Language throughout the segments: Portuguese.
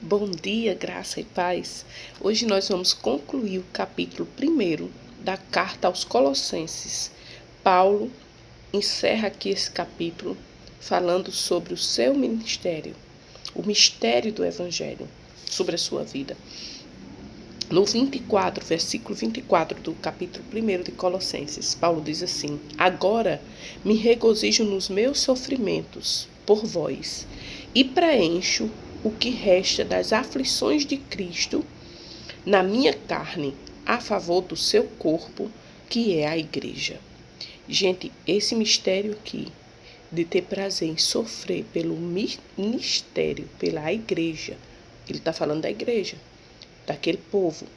Bom dia, graça e paz. Hoje nós vamos concluir o capítulo 1 da carta aos Colossenses. Paulo encerra aqui esse capítulo falando sobre o seu ministério, o mistério do Evangelho, sobre a sua vida. No versículo 24 do capítulo 1 de Colossenses, Paulo diz assim: Agora me regozijo nos meus sofrimentos por vós e preencho o que resta das aflições de Cristo na minha carne, a favor do seu corpo, que é a igreja. Gente, esse mistério aqui, de ter prazer em sofrer pelo ministério, pela igreja, ele está falando da igreja, daquele povo,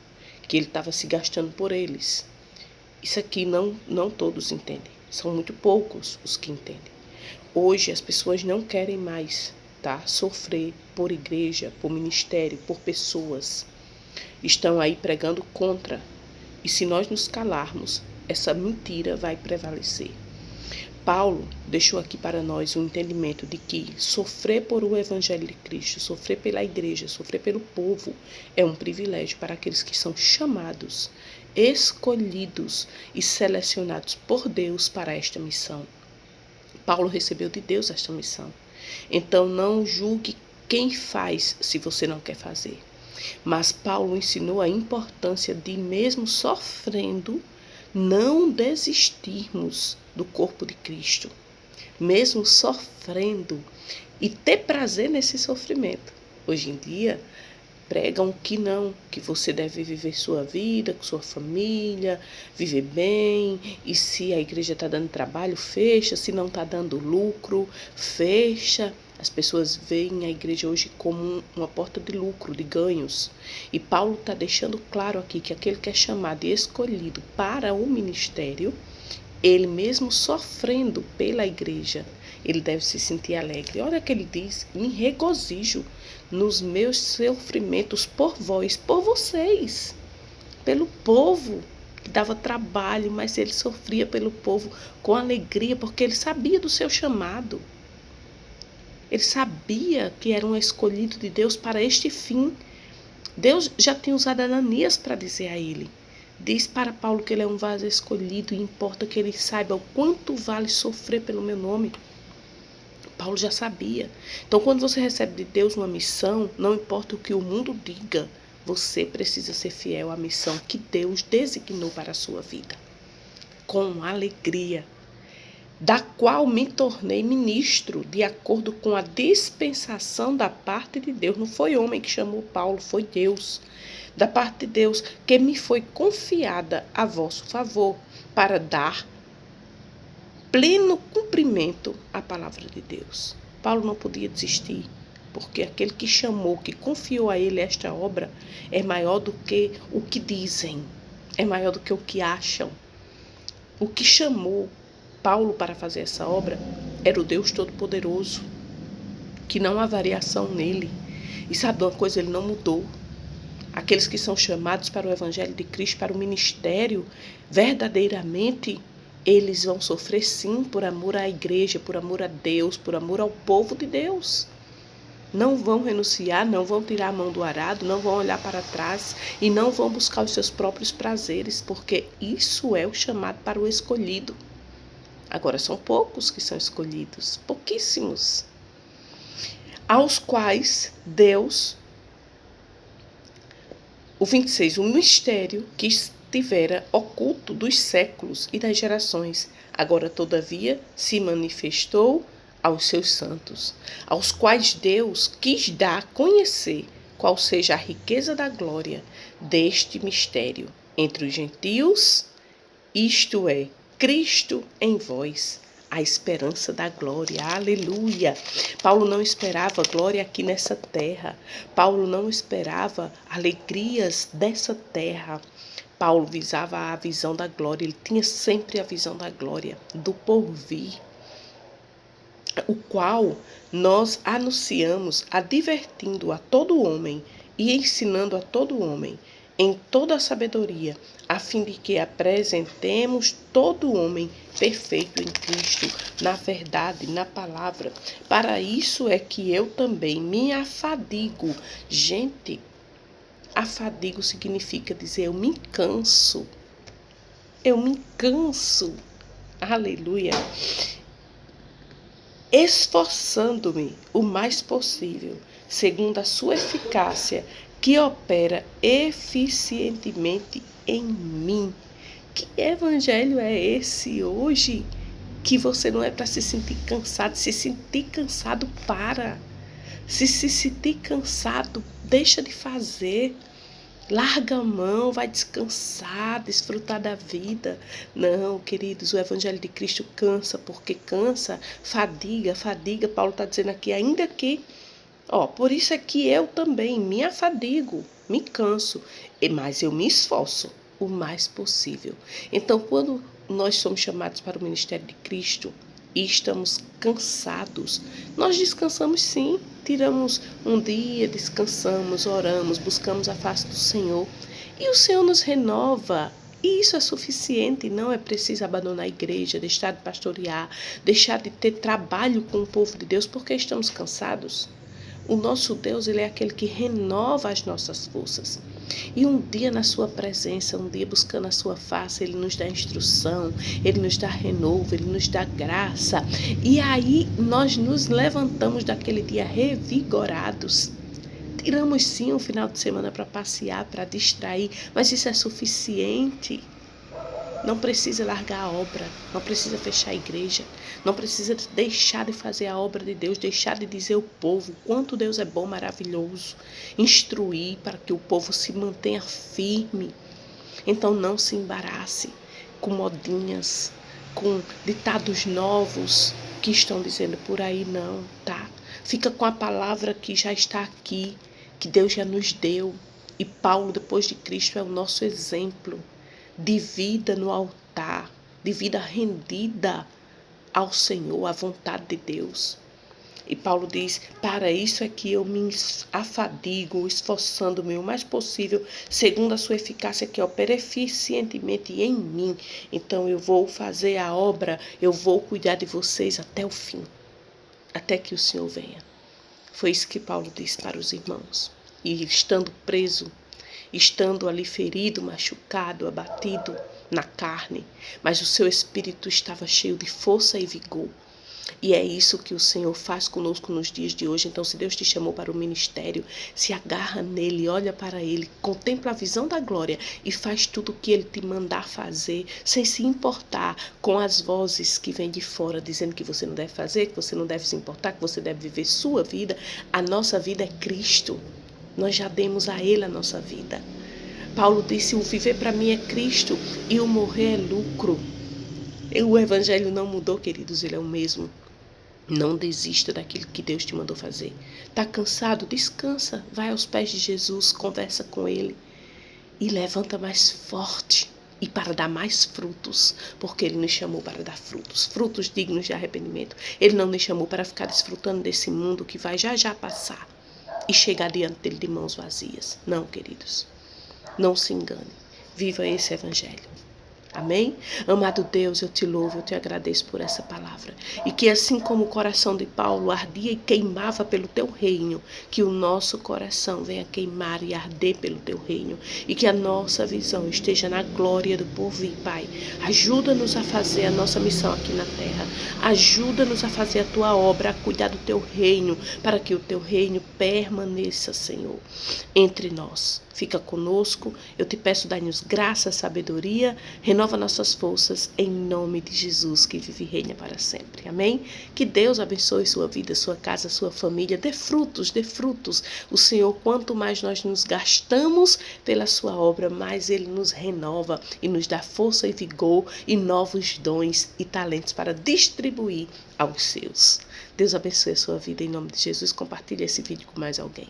que ele estava se gastando por eles. Isso aqui não todos entendem, são muito poucos os que entendem. Hoje as pessoas não querem mais sofrer por igreja, por ministério, por pessoas. Estão aí pregando contra. E se nós nos calarmos, essa mentira vai prevalecer. Paulo deixou aqui para nós um entendimento de que sofrer por o Evangelho de Cristo, sofrer pela igreja, sofrer pelo povo, é um privilégio para aqueles que são chamados, escolhidos e selecionados por Deus para esta missão. Paulo recebeu de Deus esta missão. Então não julgue quem faz se você não quer fazer. Mas Paulo ensinou a importância de, mesmo sofrendo, não desistirmos do corpo de Cristo. Mesmo sofrendo e ter prazer nesse sofrimento. Hoje em dia, pregam que você deve viver sua vida com sua família, viver bem, e se a igreja está dando trabalho, fecha, se não está dando lucro, fecha. As pessoas veem a igreja hoje como uma porta de lucro, de ganhos. E Paulo está deixando claro aqui que aquele que é chamado e escolhido para o ministério, ele mesmo sofrendo pela igreja, ele deve se sentir alegre. Olha que ele diz: me regozijo nos meus sofrimentos por vós, por vocês, pelo povo que dava trabalho, mas ele sofria pelo povo com alegria, porque ele sabia do seu chamado. Ele sabia que era um escolhido de Deus para este fim. Deus já tinha usado Ananias para dizer a ele. Diz para Paulo que ele é um vaso escolhido e importa que ele saiba o quanto vale sofrer pelo meu nome. Paulo já sabia. Então, quando você recebe de Deus uma missão, não importa o que o mundo diga, você precisa ser fiel à missão que Deus designou para a sua vida. Com alegria, da qual me tornei ministro, de acordo com a dispensação da parte de Deus. Não foi homem que chamou Paulo, foi Deus. Da parte de Deus, que me foi confiada a vosso favor, para dar pleno cumprimento à palavra de Deus. Paulo não podia desistir, porque aquele que chamou, que confiou a ele esta obra, é maior do que o que dizem, é maior do que o que acham. O que chamou Paulo para fazer essa obra era o Deus Todo-Poderoso, que não há variação nele. E sabe uma coisa, ele não mudou. Aqueles que são chamados para o Evangelho de Cristo, para o ministério, verdadeiramente, eles vão sofrer sim por amor à igreja, por amor a Deus, por amor ao povo de Deus. Não vão renunciar, não vão tirar a mão do arado, não vão olhar para trás e não vão buscar os seus próprios prazeres, porque isso é o chamado para o escolhido. Agora, são poucos que são escolhidos, pouquíssimos, aos quais Deus, o 26, o mistério que estivera oculto dos séculos e das gerações, agora todavia se manifestou aos seus santos, aos quais Deus quis dar a conhecer qual seja a riqueza da glória deste mistério entre os gentios, isto é, Cristo em vós, a esperança da glória. Aleluia! Paulo não esperava glória aqui nessa terra. Paulo não esperava alegrias dessa terra. Paulo visava a visão da glória. Ele tinha sempre a visão da glória, do porvir, o qual nós anunciamos, advertindo a todo homem e ensinando a todo homem, em toda a sabedoria, a fim de que apresentemos todo homem perfeito em Cristo, na verdade, na palavra. Para isso é que eu também me afadigo. Gente, afadigo significa dizer eu me canso. Eu me canso. Aleluia. Esforçando-me o mais possível, segundo a sua eficácia, que opera eficientemente em mim. Que evangelho é esse hoje? Que você não é para se sentir cansado. Se sentir cansado, para. Se sentir cansado, deixa de fazer. Larga a mão, vai descansar, desfrutar da vida. Não, queridos, o Evangelho de Cristo cansa, porque cansa, fadiga. Paulo está dizendo aqui, ainda que, por isso é que eu também me afadigo, me canso, mas eu me esforço o mais possível. Então, quando nós somos chamados para o ministério de Cristo e estamos cansados, nós descansamos sim, tiramos um dia, descansamos, oramos, buscamos a face do Senhor e o Senhor nos renova. E isso é suficiente, não é preciso abandonar a igreja, deixar de pastorear, deixar de ter trabalho com o povo de Deus porque estamos cansados. O nosso Deus, ele é aquele que renova as nossas forças. E um dia na sua presença, um dia buscando a sua face, ele nos dá instrução, ele nos dá renovo, ele nos dá graça. E aí nós nos levantamos daquele dia revigorados. Tiramos sim um final de semana para passear, para distrair, mas isso é suficiente. Não precisa largar a obra, não precisa fechar a igreja, não precisa deixar de fazer a obra de Deus, deixar de dizer ao povo quanto Deus é bom, maravilhoso, instruir para que o povo se mantenha firme. Então não se embarace com modinhas, com ditados novos que estão dizendo por aí, não, tá? Fica com a palavra que já está aqui, que Deus já nos deu. E Paulo, depois de Cristo, é o nosso exemplo de vida no altar, de vida rendida ao Senhor, à vontade de Deus. E Paulo diz, para isso é que eu me afadigo, esforçando-me o mais possível, segundo a sua eficácia que opera eficientemente em mim. Então eu vou fazer a obra, eu vou cuidar de vocês até o fim, até que o Senhor venha. Foi isso que Paulo disse para os irmãos. E estando preso, estando ali ferido, machucado, abatido na carne, mas o seu espírito estava cheio de força e vigor. E é isso que o Senhor faz conosco nos dias de hoje. Então, se Deus te chamou para o ministério, se agarra nele, olha para ele, contempla a visão da glória e faz tudo o que ele te mandar fazer, sem se importar com as vozes que vêm de fora, dizendo que você não deve fazer, que você não deve se importar, que você deve viver sua vida. A nossa vida é Cristo. Nós já demos a ele a nossa vida. Paulo disse, o viver para mim é Cristo e o morrer é lucro. O evangelho não mudou, queridos, ele é o mesmo. Não desista daquilo que Deus te mandou fazer. Está cansado? Descansa. Vai aos pés de Jesus, conversa com ele e levanta mais forte e para dar mais frutos, porque ele nos chamou para dar frutos, frutos dignos de arrependimento. Ele não nos chamou para ficar desfrutando desse mundo que vai já já passar e chegar diante dele de mãos vazias. Não, queridos. Não se engane. Viva esse evangelho. Amém? Amado Deus, eu te louvo, eu te agradeço por essa palavra. E que assim como o coração de Paulo ardia e queimava pelo teu reino, que o nosso coração venha queimar e arder pelo teu reino. E que a nossa visão esteja na glória do porvir, Pai. Ajuda-nos a fazer a nossa missão aqui na terra. Ajuda-nos a fazer a tua obra, a cuidar do teu reino, para que o teu reino permaneça, Senhor, entre nós. Fica conosco, eu te peço, dai-nos graça, sabedoria, renova nossas forças, em nome de Jesus, que vive e reina para sempre. Amém? Que Deus abençoe sua vida, sua casa, sua família. Dê frutos, dê frutos. O Senhor, quanto mais nós nos gastamos pela sua obra, mais Ele nos renova e nos dá força e vigor e novos dons e talentos para distribuir aos seus. Deus abençoe a sua vida, em nome de Jesus. Compartilhe esse vídeo com mais alguém.